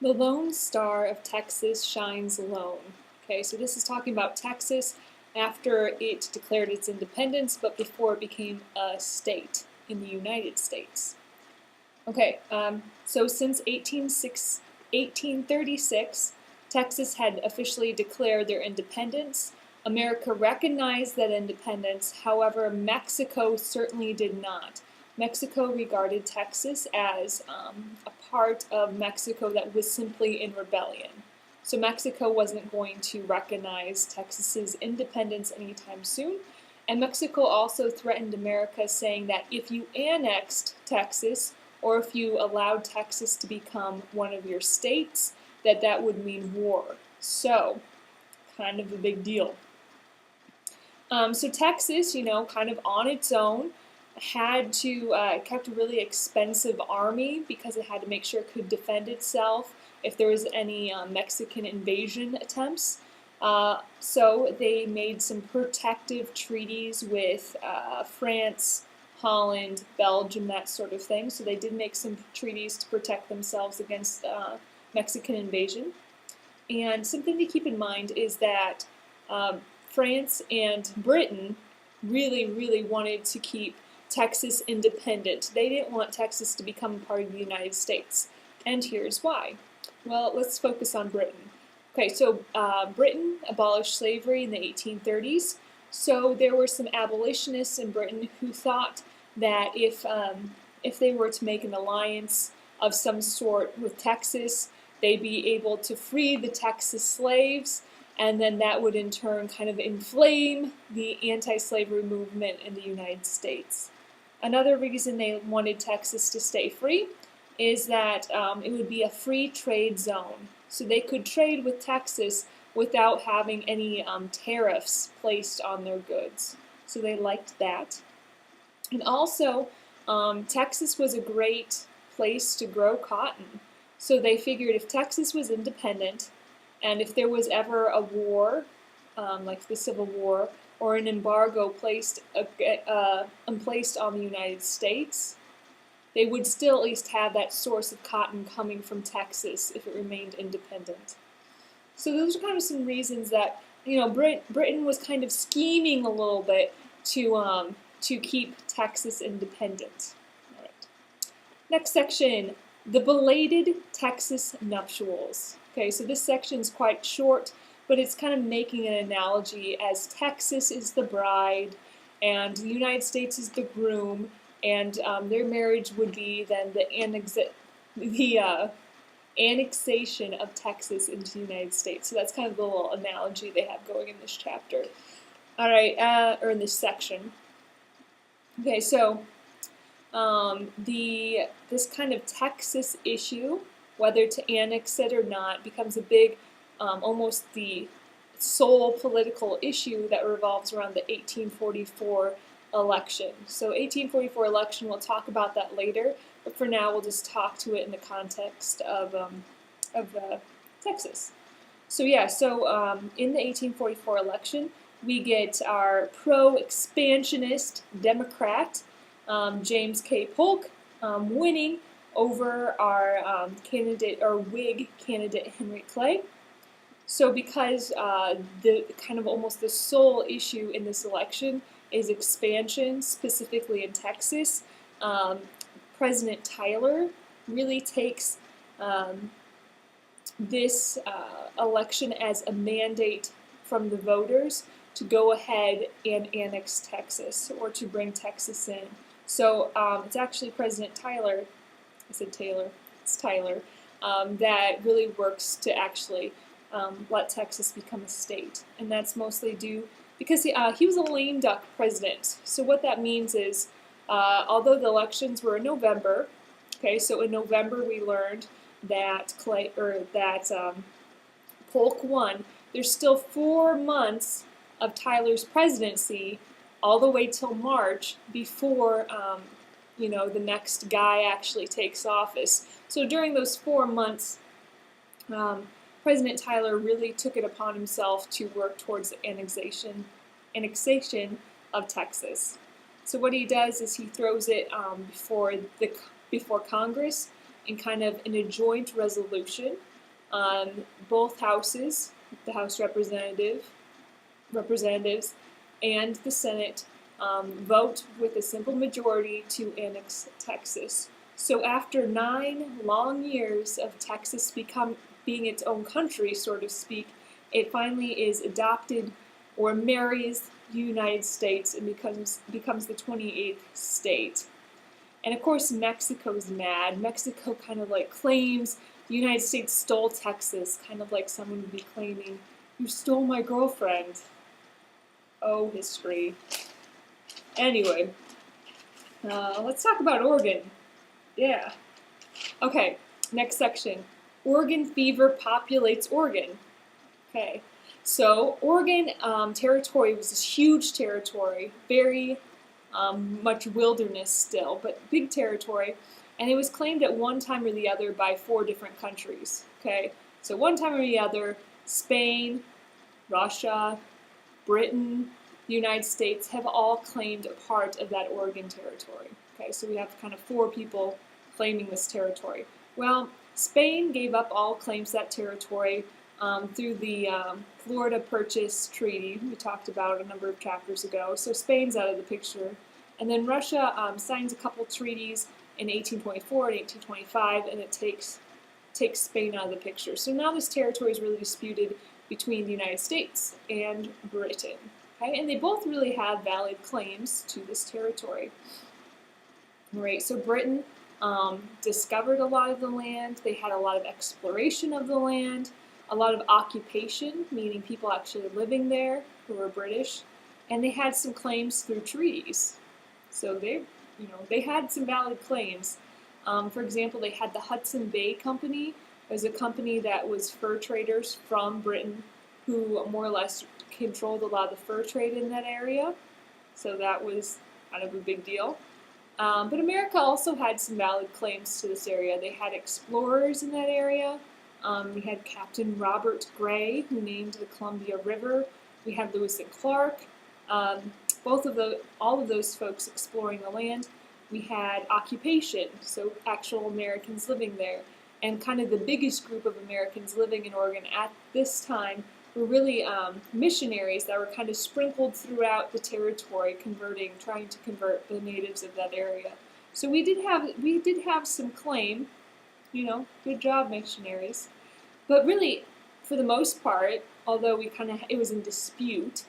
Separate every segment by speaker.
Speaker 1: The lone star of Texas shines alone. Okay, so this is talking about Texas after it declared its independence, but before it became a state in the United States. Okay, so since 1836, Texas had officially declared their independence. America recognized that independence, however, Mexico certainly did not. Mexico regarded Texas as a part of Mexico that was simply in rebellion. So Mexico wasn't going to recognize Texas's independence anytime soon. And Mexico also threatened America, saying that if you annexed Texas, or if you allowed Texas to become one of your states, that would mean war. So, kind of a big deal. So Texas, kind of on its own, kept a really expensive army because it had to make sure it could defend itself if there was any Mexican invasion attempts. So they made some protective treaties with France, Holland, Belgium, that sort of thing. So they did make some treaties to protect themselves against Mexican invasion. And something to keep in mind is that France and Britain really, really wanted to keep Texas independent. They didn't want Texas to become part of the United States. And here's why. Well, let's focus on Britain. Okay, so Britain abolished slavery in the 1830s. So there were some abolitionists in Britain who thought that if they were to make an alliance of some sort with Texas, they'd be able to free the Texas slaves, and then that would in turn kind of inflame the anti-slavery movement in the United States. Another reason they wanted Texas to stay free is that it would be a free trade zone. So they could trade with Texas without having any tariffs placed on their goods. So they liked that. And also, Texas was a great place to grow cotton. So they figured if Texas was independent, and if there was ever a war, like the Civil War, or an embargo placed on the United States, they would still at least have that source of cotton coming from Texas if it remained independent. So those are kind of some reasons that Britain was kind of scheming a little bit to keep Texas independent. All right. Next section, the Belated Texas Nuptials. Okay, so this section is quite short, but it's kind of making an analogy as Texas is the bride and the United States is the groom, and their marriage would be then the annexation of Texas into the United States. So that's kind of the little analogy they have going in this chapter. All right, or in this section. Okay, so this kind of Texas issue, whether to annex it or not, becomes a big, almost the sole political issue that revolves around the 1844 election. So 1844 election, we'll talk about that later, but for now we'll just talk to it in the context of Texas. So yeah, in the 1844 election, we get our pro-expansionist Democrat, James K. Polk, winning over our Whig candidate Henry Clay. So because the kind of almost the sole issue in this election is expansion, specifically in Texas, President Tyler really takes this election as a mandate from the voters to go ahead and annex Texas, or to bring Texas in. So it's actually President Tyler, I said Taylor, it's Tyler, that really works to actually let Texas become a state. And that's mostly due because he was a lame duck president. So what that means is, although the elections were in November, okay, so in November we learned that Polk won. There's still 4 months of Tyler's presidency, all the way till March, before the next guy actually takes office. So during those 4 months, President Tyler really took it upon himself to work towards the annexation of Texas. So what he does is he throws it before Congress in kind of in a joint resolution. Both houses, the House Representatives and the Senate, vote with a simple majority to annex Texas. So after 9 long years of Texas being its own country, so to speak, it finally is adopted or marries the United States and becomes the 28th state. And of course, Mexico's mad. Mexico kind of like claims the United States stole Texas, kind of like someone would be claiming, "You stole my girlfriend." Oh, history. Anyway, let's talk about Oregon. Yeah. Okay, next section. Oregon fever populates Oregon. Okay, so Oregon territory was this huge territory, very much wilderness still, but big territory, and it was claimed at one time or the other by 4 different countries. Okay, so one time or the other, Spain, Russia, Britain, the United States have all claimed a part of that Oregon territory. Okay, so we have kind of 4 people claiming this territory. Well, Spain gave up all claims to that territory through the Florida Purchase Treaty we talked about a number of chapters ago. So Spain's out of the picture. And then Russia signs a couple treaties in 1824 and 1825, and it takes Spain out of the picture. So now this territory is really disputed between the United States and Britain. Okay? And they both really have valid claims to this territory. All right, so Britain discovered a lot of the land. They had a lot of exploration of the land, a lot of occupation, meaning people actually living there who were British, and they had some claims through treaties. So they had some valid claims. For example, they had the Hudson Bay Company. It was a company that was fur traders from Britain who more or less controlled a lot of the fur trade in that area. So that was kind of a big deal. But America also had some valid claims to this area. They had explorers in that area. We had Captain Robert Gray, who named the Columbia River. We had Lewis and Clark. All of those folks exploring the land. We had occupation, so actual Americans living there. And kind of the biggest group of Americans living in Oregon at this time were really missionaries that were kind of sprinkled throughout the territory, trying to convert the natives of that area. So we did have some claim, good job, missionaries. But really, for the most part, although it was in dispute,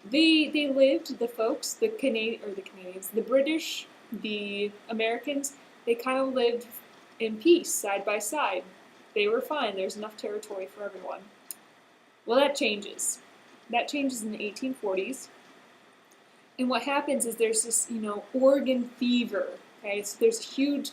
Speaker 1: they lived, the folks, the Canadians, the British, the Americans, they kind of lived in peace, side by side. They were fine. There's enough territory for everyone. Well, that changes. That changes in the 1840s. And what happens is there's this, Oregon fever. Okay, so there's a huge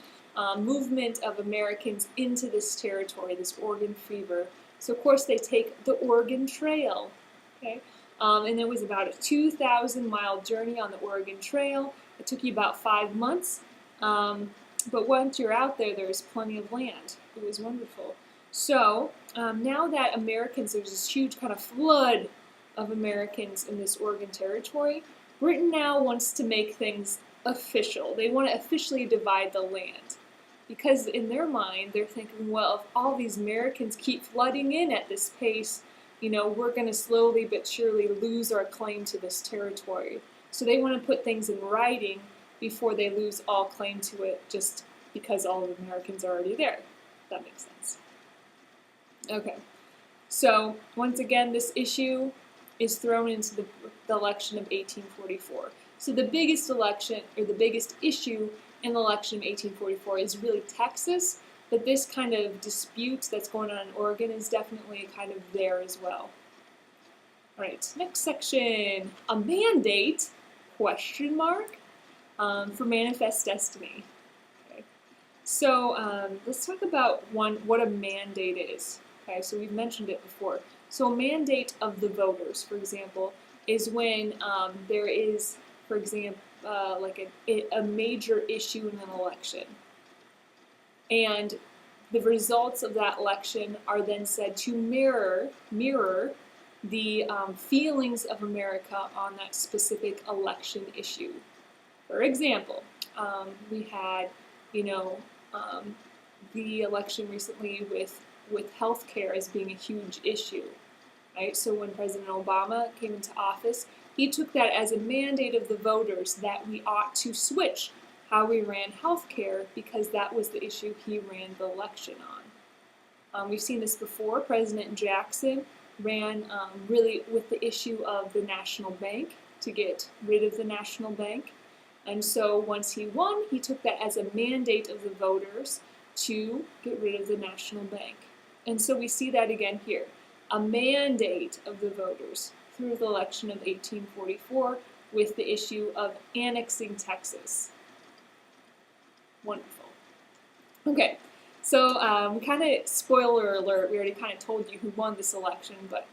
Speaker 1: movement of Americans into this territory, this Oregon fever. So of course they take the Oregon Trail. Okay, and it was about a 2,000-mile journey on the Oregon Trail. It took you about 5 months. But once you're out there, there's plenty of land. It was wonderful. So now that there's this huge kind of flood of Americans in this Oregon territory, Britain now wants to make things official. They want to officially divide the land. Because in their mind, they're thinking, well, if all these Americans keep flooding in at this pace, we're going to slowly but surely lose our claim to this territory. So they want to put things in writing before they lose all claim to it, just because all the Americans are already there. If that makes sense. Okay, so once again, this issue is thrown into the election of 1844. So the biggest issue in the election of 1844 is really Texas, but this kind of dispute that's going on in Oregon is definitely kind of there as well. All right, next section, a mandate, question mark, for manifest destiny. Okay. So let's talk about what a mandate is. Okay, so we've mentioned it before. So a mandate of the voters, for example, is when there is, for example, like a major issue in an election. And the results of that election are then said to mirror the feelings of America on that specific election issue. For example, we had, the election recently with with health care as being a huge issue, right? So when President Obama came into office, he took that as a mandate of the voters that we ought to switch how we ran health care because that was the issue he ran the election on. We've seen this before. President Jackson ran really with the issue of the national bank, to get rid of the national bank. And so once he won, he took that as a mandate of the voters to get rid of the national bank. And so we see that again here, a mandate of the voters through the election of 1844 with the issue of annexing Texas. Wonderful. Okay, so we kind of, spoiler alert, we already kind of told you who won this election, but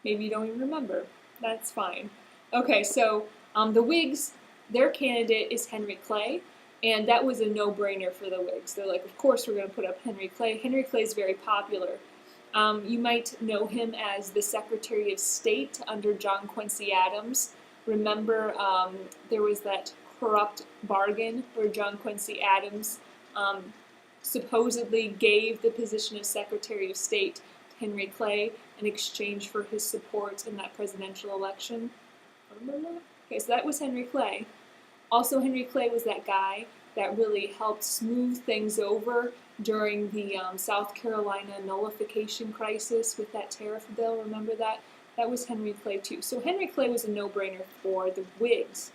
Speaker 1: maybe you don't even remember. That's fine. Okay, so the Whigs, their candidate is Henry Clay, and that was a no-brainer for the Whigs. They're like, of course we're going to put up Henry Clay. Henry Clay is very popular. You might know him as the Secretary of State under John Quincy Adams. Remember, there was that corrupt bargain where John Quincy Adams supposedly gave the position of Secretary of State to Henry Clay in exchange for his support in that presidential election. Okay, so that was Henry Clay. Also, Henry Clay was that guy that really helped smooth things over during the South Carolina nullification crisis with that tariff bill. Remember that? That was Henry Clay too. So Henry Clay was a no-brainer for the Whigs.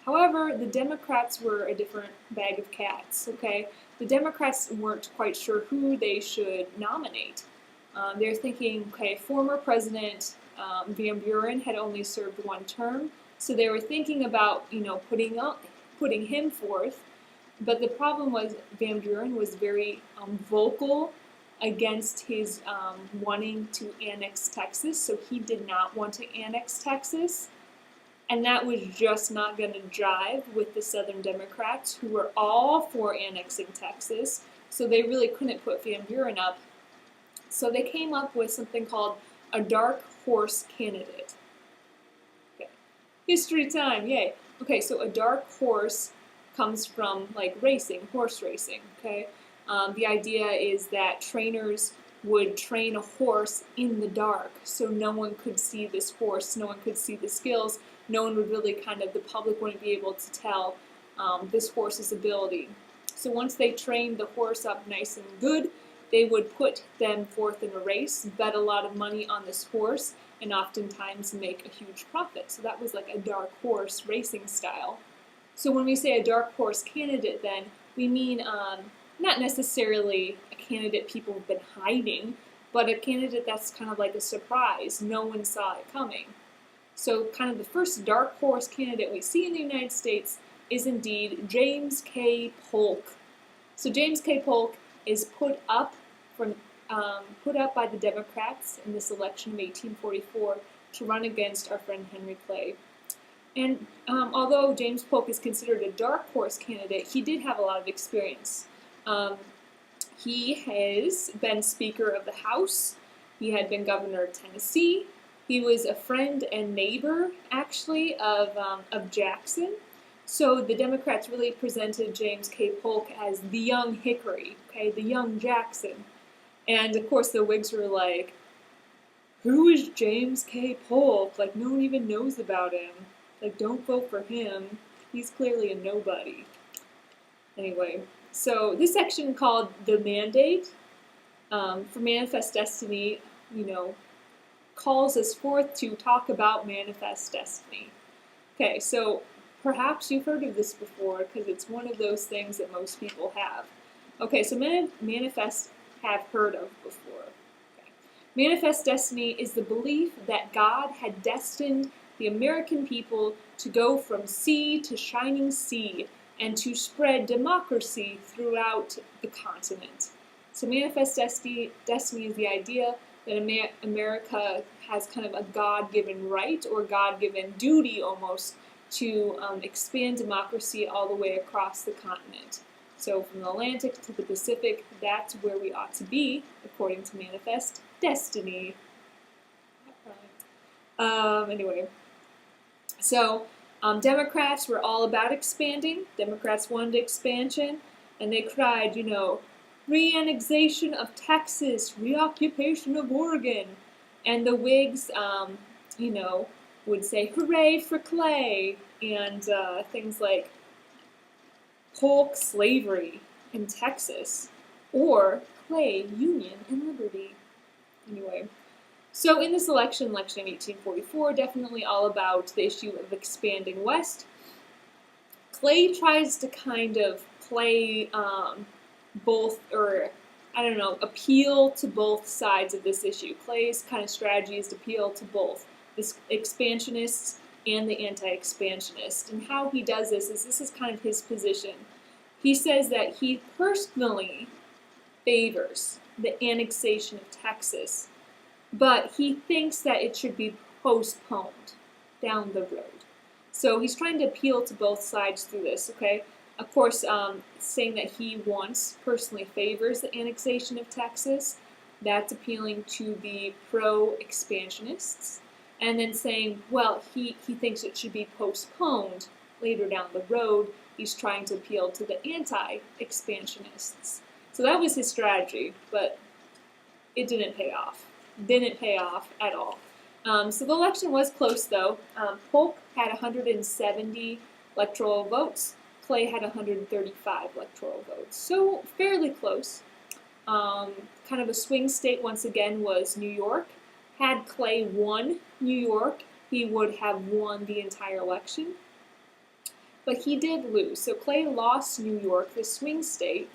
Speaker 1: However, the Democrats were a different bag of cats, okay? The Democrats weren't quite sure who they should nominate. They're thinking, okay, former President Van Buren had only served one term, so they were thinking about, putting him forth. But the problem was Van Buren was very vocal against his wanting to annex Texas, so he did not want to annex Texas. And that was just not going to jive with the Southern Democrats, who were all for annexing Texas, so they really couldn't put Van Buren up. So they came up with something called a dark horse candidate. Okay. History time, yay. Okay, so a dark horse comes from like racing, horse racing, okay? The idea is that trainers would train a horse in the dark, so no one could see this horse, no one could see the skills, no one would really the public wouldn't be able to tell this horse's ability. So once they trained the horse up nice and good, they would put them forth in a race, bet a lot of money on this horse, and oftentimes make a huge profit. So that was like a dark horse racing style. So when we say a dark horse candidate, then we mean not necessarily a candidate people have been hiding, but a candidate that's kind of like a surprise. No one saw it coming. So kind of the first dark horse candidate we see in the United States is indeed James K. Polk. So James K. Polk is put up by the Democrats in this election of 1844 to run against our friend Henry Clay. And although James Polk is considered a dark horse candidate, he did have a lot of experience. He has been Speaker of the House. He had been Governor of Tennessee. He was a friend and neighbor, actually, of Jackson. So the Democrats really presented James K. Polk as the young Hickory, okay, the young Jackson. And of course the Whigs were like, who is James K. Polk? Like, no one even knows about him. Like, don't vote for him. He's clearly a nobody. Anyway, so this section called The Mandate for Manifest Destiny, calls us forth to talk about Manifest Destiny. Okay, so perhaps you've heard of this before because it's one of those things that most people have. Okay, so Manifest have heard of before. Okay. Manifest Destiny is the belief that God had destined the American people to go from sea to shining sea and to spread democracy throughout the continent. So Manifest Destiny is the idea that America has kind of a God-given right or God-given duty almost to expand democracy all the way across the continent. So from the Atlantic to the Pacific, that's where we ought to be, according to Manifest Destiny. Anyway, so Democrats were all about expanding. Democrats wanted expansion, and they cried, reannexation of Texas, reoccupation of Oregon. And the Whigs, you know, would say, hooray for Clay, and things like Polk slavery in Texas, or Clay union and liberty. Anyway, so in this election of 1844, definitely all about the issue of expanding west. Clay tries to kind of play both, or I don't know, appeal to both sides of this issue. Clay's kind of strategy is to appeal to both the expansionists and the anti-expansionists. And how he does this is kind of his position. He says that he personally favors the annexation of Texas, but he thinks that it should be postponed down the road. So he's trying to appeal to both sides through this, okay? Of course, saying that he personally favors the annexation of Texas, that's appealing to the pro-expansionists. And then saying, well, he thinks it should be postponed later down the road. He's trying to appeal to the anti-expansionists. So that was his strategy, but it didn't pay off. Didn't pay off at all. So the election was close, though. Polk had 170 electoral votes. Clay had 135 electoral votes. So fairly close. Kind of a swing state, once again, was New York. Had Clay won New York, he would have won the entire election. But he did lose. So Clay lost New York, the swing state,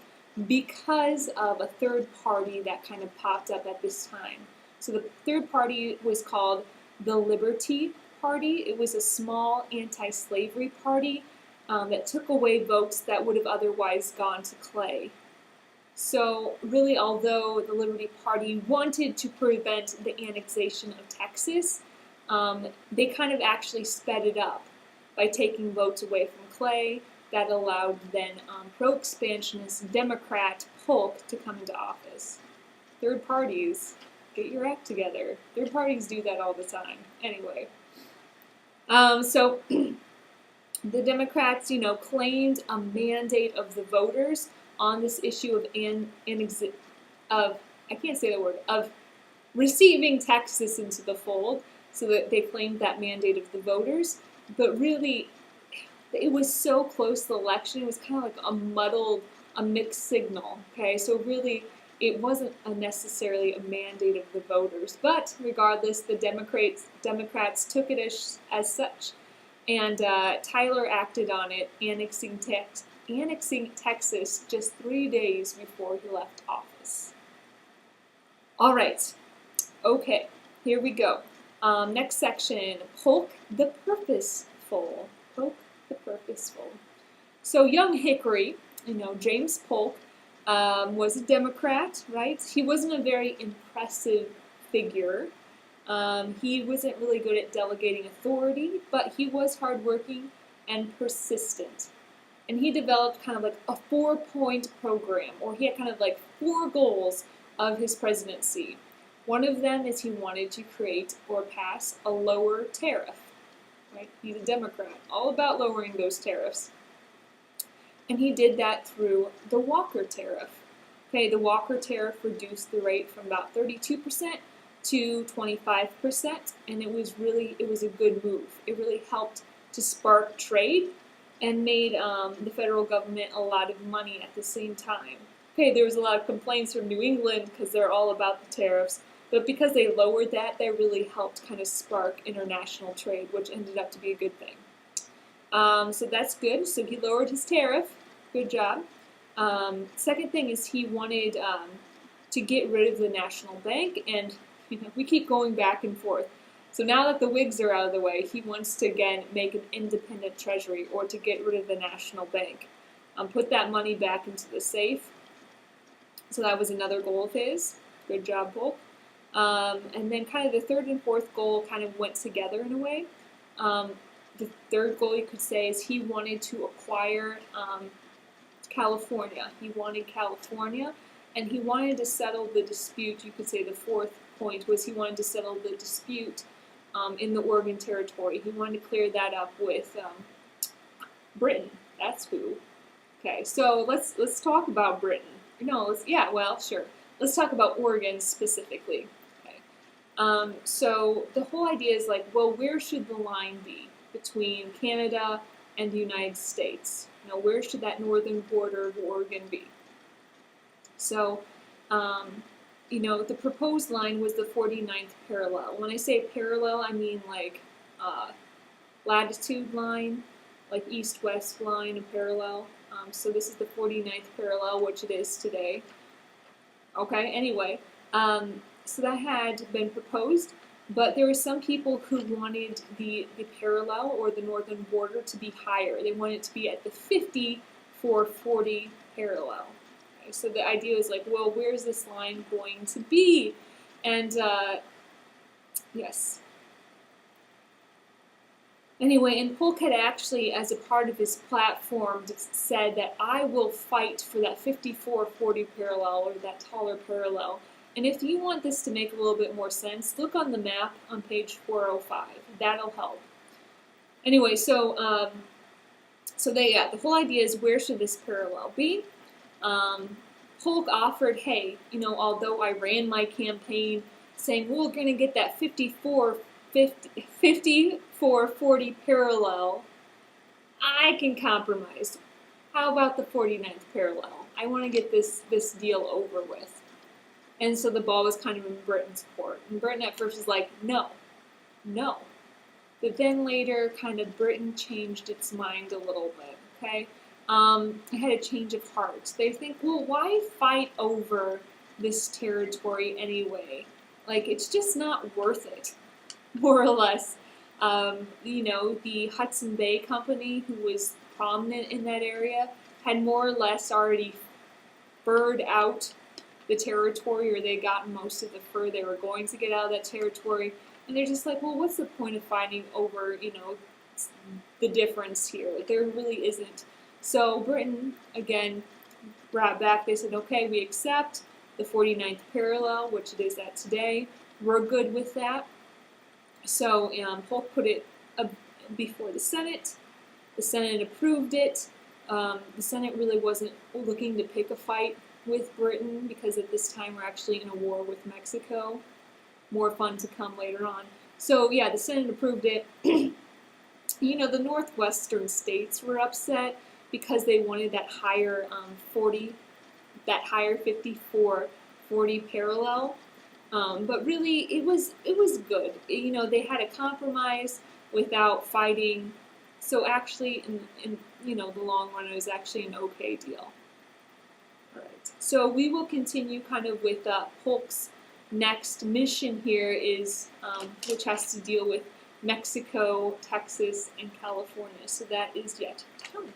Speaker 1: because of a third party that kind of popped up at this time. So the third party was called the Liberty Party. It was a small anti-slavery party that took away votes that would have otherwise gone to Clay. So really, although the Liberty Party wanted to prevent the annexation of Texas, they kind of actually sped it up by taking votes away from Clay. That allowed then pro-expansionist Democrat Polk to come into office. Third parties, get your act together. Third parties do that all the time. Anyway, so the Democrats, claimed a mandate of the voters on this issue of receiving Texas into the fold. So that they claimed that mandate of the voters, but really, it was so close to the election. It was kind of like a mixed signal. Okay, so really, it wasn't necessarily a mandate of the voters, but regardless, the Democrats took it as such, and Tyler acted on it, annexing Texas just 3 days before he left office. All right, okay, here we go. Next section, Polk the Purposeful. Polk the Purposeful. So young Hickory, James Polk, was a Democrat, right? He wasn't a very impressive figure. He wasn't really good at delegating authority, but he was hardworking and persistent. And he developed kind of like a 4-point program, or he had kind of like 4 goals of his presidency. One of them is he wanted to create or pass a lower tariff, right? He's a Democrat, all about lowering those tariffs. And he did that through the Walker Tariff. Okay, the Walker Tariff reduced the rate from about 32% to 25%, and it was a good move. It really helped to spark trade and made the federal government a lot of money at the same time. Okay, there was a lot of complaints from New England because they're all about the tariffs, but because they lowered that really helped kind of spark international trade, which ended up to be a good thing. So that's good. So he lowered his tariff. Good job. Second thing is he wanted to get rid of the national bank, and we keep going back and forth. So now that the Whigs are out of the way, he wants to again make an independent treasury, or to get rid of the national bank. Put that money back into the safe. So that was another goal of his. Good job, Polk. And then kind of the third and fourth goal kind of went together in a way. The third goal, you could say, is he wanted to acquire California. He wanted California, and he wanted to settle the dispute. You could say the fourth point was he wanted to settle the dispute in the Oregon Territory. He wanted to clear that up with Britain. That's who. Okay, so let's talk about Britain. no, yeah, well, sure. Let's talk about Oregon specifically. Okay. So the whole idea is like, well, where should the line be between Canada and the United States? Where should that northern border of Oregon be? So, the proposed line was the 49th parallel. When I say parallel, I mean like latitude line, like east-west line of parallel. So this is the 49th parallel, which it is today. Okay, anyway, so that had been proposed, but there were some people who wanted the parallel or the northern border to be higher. They wanted it to be at the 50-40 parallel. Okay, so the idea is like, well, where's this line going to be? And yes. Anyway, and Polk had actually, as a part of his platform, said that I will fight for that 54-40 parallel, or that taller parallel. And if you want this to make a little bit more sense, look on the map on page 405. That'll help. Anyway, the whole idea is, where should this parallel be? Polk offered, hey, although I ran my campaign saying, well, we're going to get that 54-40 parallel, I can compromise. How about the 49th parallel? I want to get this deal over with. And so the ball was kind of in Britain's court. And Britain at first was like, no. But then later, kind of Britain changed its mind a little bit, okay? It had a change of heart. They think, well, why fight over this territory anyway? Like, it's just not worth it, more or less. The Hudson Bay Company, who was prominent in that area, had more or less already furred out the territory, or they got most of the fur they were going to get out of that territory. And they're just like, well, what's the point of fighting over, the difference here? There really isn't. So Britain, again, brought back, they said, okay, we accept the 49th parallel, which it is at today. We're good with that. So Polk put it before the Senate. The Senate approved it. The Senate really wasn't looking to pick a fight with Britain, because at this time we're actually in a war with Mexico. More fun to come later on. So yeah, the Senate approved it. The northwestern states were upset because they wanted that higher 54-40 parallel. But really, it was good. They had a compromise without fighting. So actually, in the long run, it was actually an okay deal. All right. So we will continue kind of with Polk's next mission here is, which has to deal with Mexico, Texas, and California. So that is yet to come.